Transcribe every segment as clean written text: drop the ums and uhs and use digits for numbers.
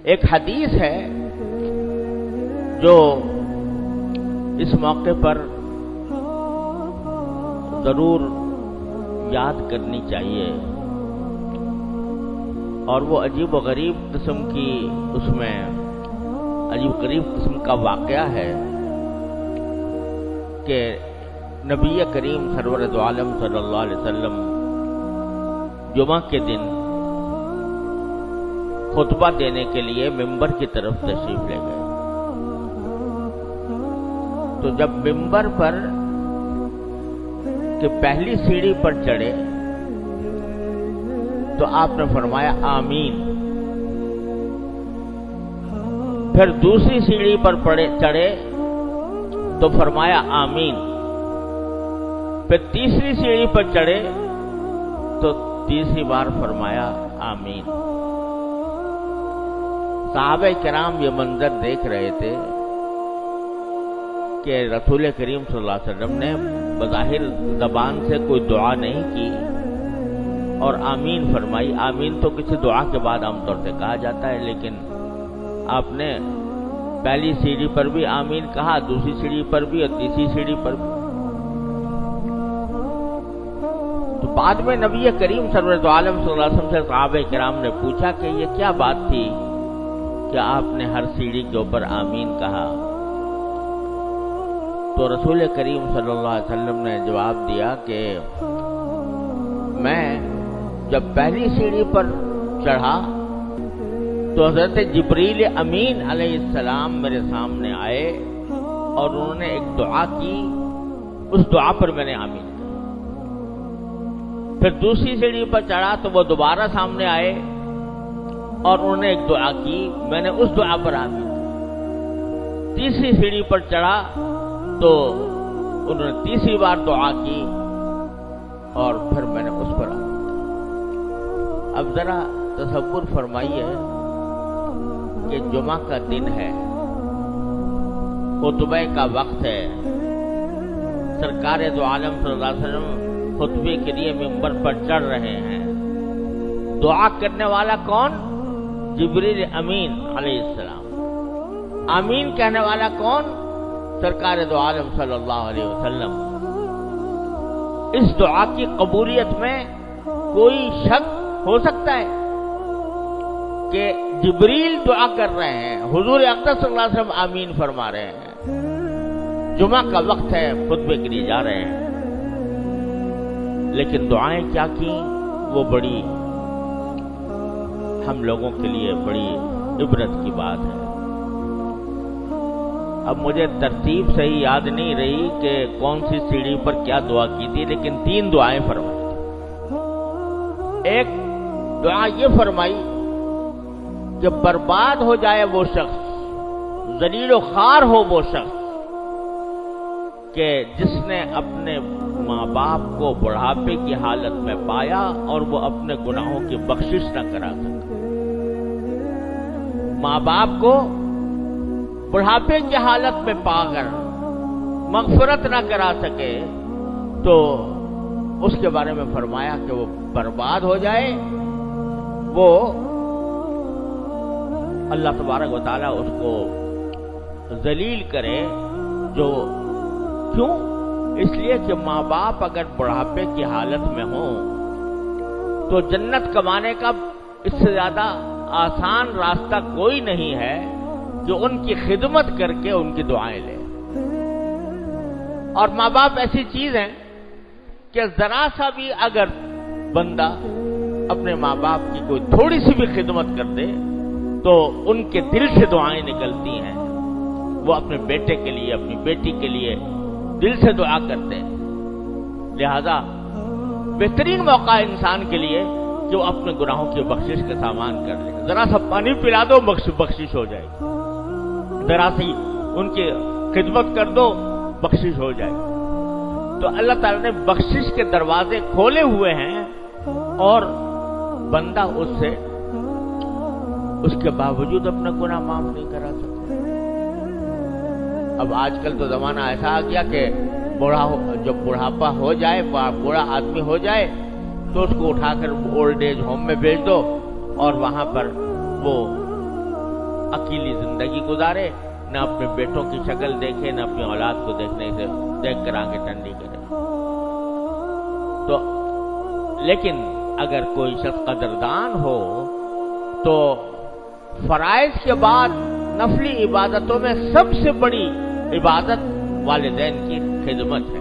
ایک حدیث ہے جو اس موقع پر ضرور یاد کرنی چاہیے، اور وہ عجیب و غریب قسم کی، اس میں عجیب غریب قسم کا واقعہ ہے کہ نبی کریم سرور دو عالم صلی اللہ علیہ وسلم جمعہ کے دن خطبہ دینے کے لیے ممبر کی طرف تشریف لے گئے۔ تو جب ممبر پر کہ پہلی سیڑھی پر چڑھے تو آپ نے فرمایا آمین، پھر دوسری سیڑھی پر چڑھے تو فرمایا آمین، پھر تیسری سیڑھی پر چڑھے تو تیسری بار فرمایا آمین۔ صحابہ کرام یہ منظر دیکھ رہے تھے کہ رسول کریم صلی اللہ علیہ وسلم نے بظاہر زبان سے کوئی دعا نہیں کی اور آمین فرمائی۔ آمین تو کسی دعا کے بعد عام طور سے کہا جاتا ہے، لیکن آپ نے پہلی سیڑھی پر بھی آمین کہا، دوسری سیڑھی پر بھی اور تیسری سیڑھی پر بھی۔ تو بعد میں نبی کریم سرور دو عالم صلی اللہ علیہ وسلم سے صحابہ کرام نے پوچھا کہ یہ کیا بات تھی کہ آپ نے ہر سیڑھی کے اوپر آمین کہا؟ تو رسول کریم صلی اللہ علیہ وسلم نے جواب دیا کہ میں جب پہلی سیڑھی پر چڑھا تو حضرت جبریل امین علیہ السلام میرے سامنے آئے اور انہوں نے ایک دعا کی، اس دعا پر میں نے آمین کہا۔ پھر دوسری سیڑھی پر چڑھا تو وہ دوبارہ سامنے آئے اور انہوں نے ایک دعا کی، میں نے اس دعا پر آمین کہا۔ تیسری سیڑھی پر چڑھا تو انہوں نے تیسری بار دعا کی اور پھر میں نے اس پر آمین کہا۔ اب ذرا تصور فرمائیے کہ جمعہ کا دن ہے، خطبہ کا وقت ہے، سرکار دو عالم صلی اللہ علیہ وسلم خطبے کے لیے ممبر پر چڑھ رہے ہیں۔ دعا کرنے والا کون؟ جبریل امین علیہ السلام۔ آمین کہنے والا کون؟ سرکار دو عالم صلی اللہ علیہ وسلم۔ اس دعا کی قبولیت میں کوئی شک ہو سکتا ہے کہ جبریل دعا کر رہے ہیں، حضور اقدس صلی اللہ علیہ وسلم آمین فرما رہے ہیں، جمعہ کا وقت ہے، خطبے کے لیے جا رہے ہیں، لیکن دعائیں کیا کی وہ بڑی ہم لوگوں کے لیے بڑی عبرت کی بات ہے۔ اب مجھے ترتیب صحیح یاد نہیں رہی کہ کون سی سیڑھی پر کیا دعا کی تھی، لیکن 3 دعائیں فرمائی تھی۔ ایک دعا یہ فرمائی کہ برباد ہو جائے وہ شخص، ذلیل و خوار ہو وہ شخص کہ جس نے اپنے ماں باپ کو بڑھاپے کی حالت میں پایا اور وہ اپنے گناہوں کی بخشش نہ کرا سکے۔ ماں باپ کو بڑھاپے کی حالت میں پا کر مغفرت نہ کرا سکے تو اس کے بارے میں فرمایا کہ وہ برباد ہو جائے، وہ اللہ تبارک و تعالیٰ اس کو ذلیل کرے۔ جو کیوں؟ اس لیے کہ ماں باپ اگر بڑھاپے کی حالت میں ہوں تو جنت کمانے کا اس سے زیادہ آسان راستہ کوئی نہیں ہے جو ان کی خدمت کر کے ان کی دعائیں لے۔ اور ماں باپ ایسی چیز ہیں کہ ذرا سا بھی اگر بندہ اپنے ماں باپ کی کوئی تھوڑی سی بھی خدمت کر دے تو ان کے دل سے دعائیں نکلتی ہیں، وہ اپنے بیٹے کے لیے، اپنی بیٹی کے لیے دل سے دعا کرتے ہیں۔ لہذا بہترین موقع ہے انسان کے لیے کہ وہ اپنے گناہوں کی بخشش کا سامان کر لے۔ ذرا سا پانی پلا دو، بخشش ہو جائے گی، ذرا سی ان کی خدمت کر دو، بخشش ہو جائے گی۔ تو اللہ تعالیٰ نے بخشش کے دروازے کھولے ہوئے ہیں اور بندہ اس کے باوجود اپنا گناہ معاف نہیں کرا سکتا۔ اب آج کل تو زمانہ ایسا آ گیا کہ جب بڑھاپا ہو جائے، بوڑھا آدمی ہو جائے تو اس کو اٹھا کر اولڈ ایج ہوم میں بھیج دو اور وہاں پر وہ اکیلی زندگی گزارے، نہ اپنے بیٹوں کی شکل دیکھے، نہ اپنی اولاد کو دیکھنے سے دیکھ کر آنکھیں ٹھنڈی کرے۔ تو لیکن اگر کوئی شخص قدردان ہو تو فرائض کے بعد نفلی عبادتوں میں سب سے بڑی عبادت والدین کی خدمت ہے۔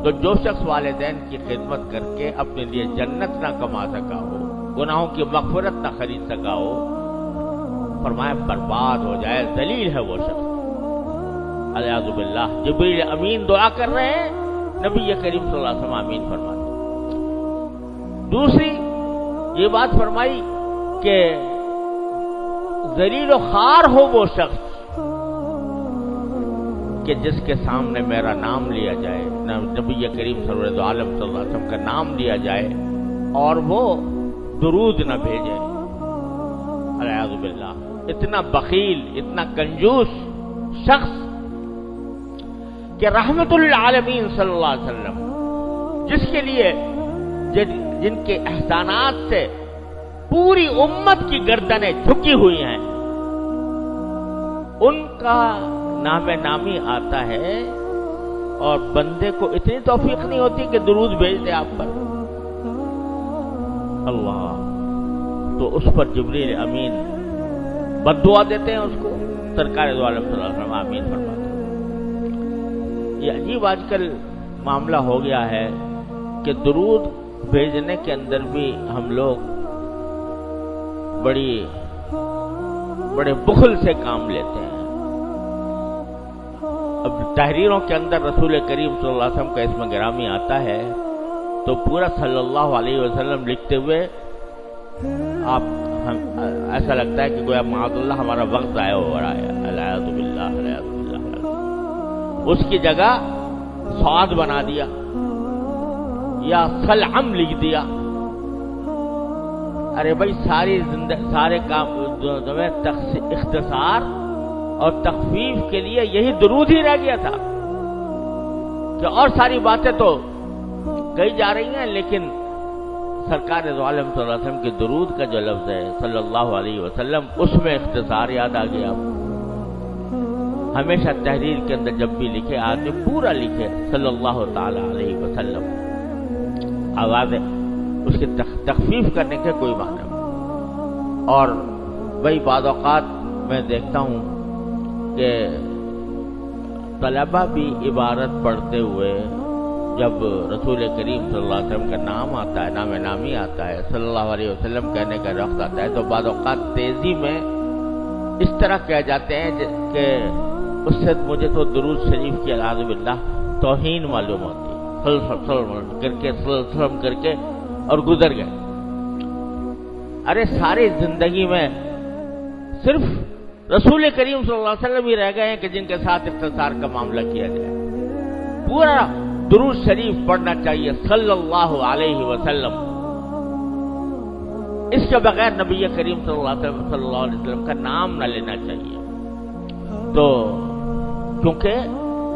تو جو شخص والدین کی خدمت کر کے اپنے لیے جنت نہ کما سکا ہو، گناہوں کی مغفرت نہ خرید سکا ہو، فرمایا برباد ہو جائے، ذلیل ہے وہ شخص۔ اعوذ باللہ۔ جبریل امین دعا کر رہے ہیں، نبی کریم صلی اللہ علیہ وسلم آمین فرماتے۔ دوسری یہ بات فرمائی کہ ذلیل و خوار ہو وہ شخص کہ جس کے سامنے میرا نام لیا جائے، نبی کریم سرور عالم صلی اللہ علیہ وسلم کا نام لیا جائے اور وہ درود نہ بھیجے۔ اعوذ باللہ۔ اتنا بخیل، اتنا کنجوس شخص کہ رحمت للعالمین صلی اللہ علیہ وسلم، جس کے لیے جن کے احسانات سے پوری امت کی گردنیں جھکی ہوئی ہیں، ان کا نام نامی آتا ہے اور بندے کو اتنی توفیق نہیں ہوتی کہ درود بھیج دے آپ پر۔ اللہ، تو اس پر جبریل امین بد دعا دیتے ہیں اس کو، سرکار دو عالم صلی اللہ علیہ وسلم آمین فرماتے ہیں۔ یہ عجیب آج کل معاملہ ہو گیا ہے کہ درود بھیجنے کے اندر بھی ہم لوگ بڑے بخل سے کام لیتے ہیں۔ اب تحریروں کے اندر رسول کریم صلی اللہ علیہ وسلم کا اسم گرامی آتا ہے تو پورا صلی اللہ علیہ وسلم لکھتے ہوئے ایسا لگتا ہے کہ گویا معاذ اللہ ہمارا وقت ضائع ہو رہا ہے۔ اعوذ باللہ، اعوذ باللہ۔ اس کی جگہ صاد بنا دیا یا سلعم لکھ دیا۔ ارے بھائی، سارے کام اختصار اور تخفیف کے لیے یہی درود ہی رہ گیا تھا کہ اور ساری باتیں تو کہی جا رہی ہیں، لیکن سرکار دو عالم صلی اللہ علیہ وسلم کے درود کا جو لفظ ہے صلی اللہ علیہ وسلم، اس میں اختصار یاد آ گیا۔ ہمیشہ تحریر کے اندر جب بھی لکھے آدمی پورا لکھے صلی اللہ تعالی علیہ وسلم، آواز اس کی تخفیف کرنے کے کوئی معنی نہیں۔ اور بھائی بعض اوقات میں دیکھتا ہوں کہ طلبہ بھی عبارت پڑھتے ہوئے جب رسول کریم صلی اللہ علیہ وسلم کا نام آتا ہے، نام نامی آتا ہے، صلی اللہ علیہ وسلم کہنے کا وقت آتا ہے، تو بعض اوقات تیزی میں اس طرح کہہ جاتے ہیں کہ اس سے مجھے تو درود شریف کی اعوذ باللہ توہین معلوم ہوتی ہے، صلم کر کے اور گزر گئے۔ ارے ساری زندگی میں صرف رسول کریم صلی اللہ علیہ وسلم ہی رہ گئے ہیں کہ جن کے ساتھ اختصار کا معاملہ کیا جائے۔ پورا درود شریف پڑھنا چاہیے صلی اللہ علیہ وسلم، اس کے بغیر نبی کریم صلی اللہ علیہ وسلم کا نام نہ لینا چاہیے۔ تو کیونکہ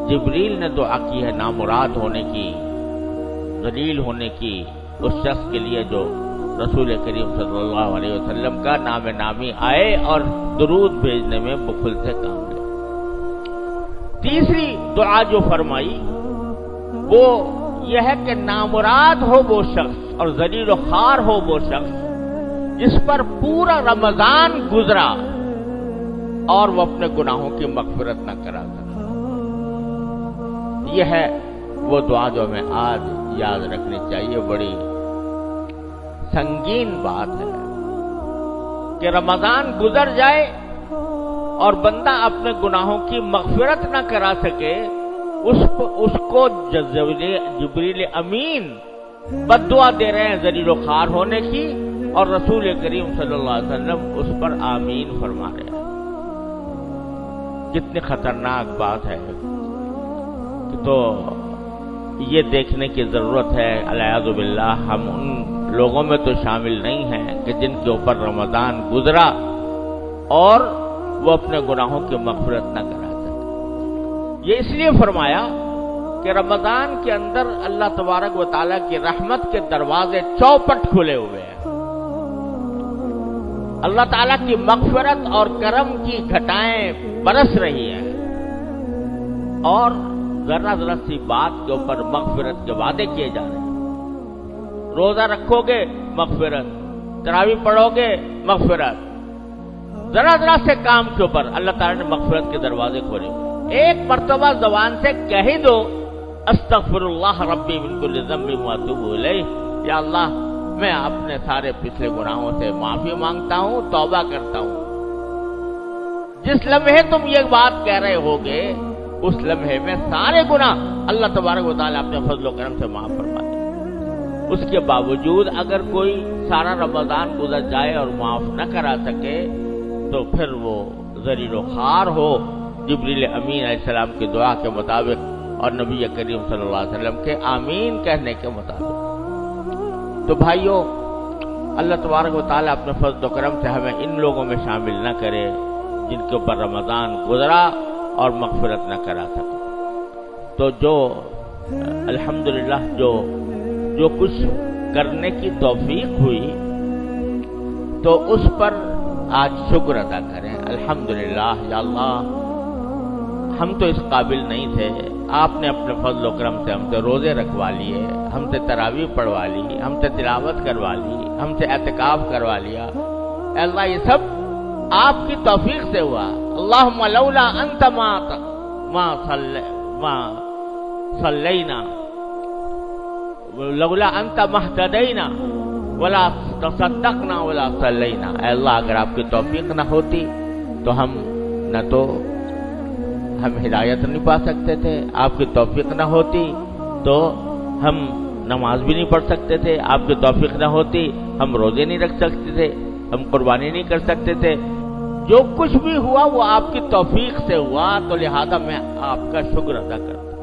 جبریل نے دعا کی ہے نامراد ہونے کی، ذلیل ہونے کی اس شخص کے لیے جو رسول کریم صلی اللہ علیہ وسلم کا نام نامی آئے اور درود بھیجنے میں بخل سے کام لے۔ تیسری دعا جو فرمائی وہ یہ ہے کہ نامراد ہو وہ شخص اور ذلیل و خوار ہو وہ شخص جس پر پورا رمضان گزرا اور وہ اپنے گناہوں کی مغفرت نہ کرا سکا۔ یہ ہے وہ دعا جو ہمیں آج یاد رکھنی چاہیے۔ بڑی سنگین بات ہے کہ رمضان گزر جائے اور بندہ اپنے گناہوں کی مغفرت نہ کرا سکے، اس کو جبریل امین بد دعا دے رہے ہیں ذلیل و خوار ہونے کی، اور رسول کریم صلی اللہ علیہ وسلم اس پر آمین فرما رہے ہیں۔ کتنی خطرناک بات ہے۔ تو یہ دیکھنے کی ضرورت ہے الیاذ باللہ ہم ان لوگوں میں تو شامل نہیں ہیں کہ جن کے اوپر رمضان گزرا اور وہ اپنے گناہوں کی مغفرت نہ کرا سکے۔ یہ اس لیے فرمایا کہ رمضان کے اندر اللہ تبارک و تعالیٰ کی رحمت کے دروازے چوپٹ کھلے ہوئے ہیں۔ اللہ تعالیٰ کی مغفرت اور کرم کی گھٹائیں برس رہی ہیں، اور ذرا ذرا سی بات کے اوپر مغفرت کے وعدے کیے جا رہے ہیں۔ روزہ رکھو گے مغفرت، تراویح پڑھو گے مغفرت، ذرا ذرا سے کام کے اوپر اللہ تعالیٰ نے مغفرت کے دروازے کھولے۔ ایک مرتبہ زبان سے کہہ ہی دو استغفر اللہ ربی من کل ذنب واتوب الیہ، یا اللہ میں اپنے سارے پچھلے گناہوں سے معافی مانگتا ہوں، توبہ کرتا ہوں۔ جس لمحے تم یہ بات کہہ رہے ہوگے اس لمحے میں سارے گناہ اللہ تبارک و تعالیٰ اپنے فضل و کرم سے معاف فرما دے۔ اس کے باوجود اگر کوئی سارا رمضان گزر جائے اور معاف نہ کرا سکے تو پھر وہ ذلیل و خوار ہو، جبریل امین علیہ السلام کی دعا کے مطابق اور نبی کریم صلی اللہ علیہ وسلم کے آمین کہنے کے مطابق۔ تو بھائیوں، اللہ تبارک و تعالیٰ اپنے فضل و کرم سے ہمیں ان لوگوں میں شامل نہ کرے جن کے اوپر رمضان گزرا اور مغفرت نہ کرا سکے۔ تو جو الحمدللہ جو کچھ کرنے کی توفیق ہوئی تو اس پر آج شکر ادا کریں۔ الحمدللہ، یا اللہ ہم تو اس قابل نہیں تھے، آپ نے اپنے فضل و کرم سے ہم سے روزے رکھوا لیے، ہم سے تراویح پڑھوا لی، ہم سے تلاوت کروا لی، ہم سے اعتکاف کروا لیا۔ اے اللہ یہ سب آپ کی توفیق سے ہوا۔ اللہم لولا انت ما صلینا لولا انت مہتدینا ولا تصدقنا ولا صلینا۔ اے اللہ اگر آپ کی توفیق نہ ہوتی تو ہم ہدایت نہیں پا سکتے تھے، آپ کی توفیق نہ ہوتی تو ہم نماز بھی نہیں پڑھ سکتے تھے، آپ کی توفیق نہ ہوتی ہم روزے نہیں رکھ سکتے تھے، ہم قربانی نہیں کر سکتے تھے۔ جو کچھ بھی ہوا وہ آپ کی توفیق سے ہوا، تو لہذا میں آپ کا شکر ادا کرتا ہوں۔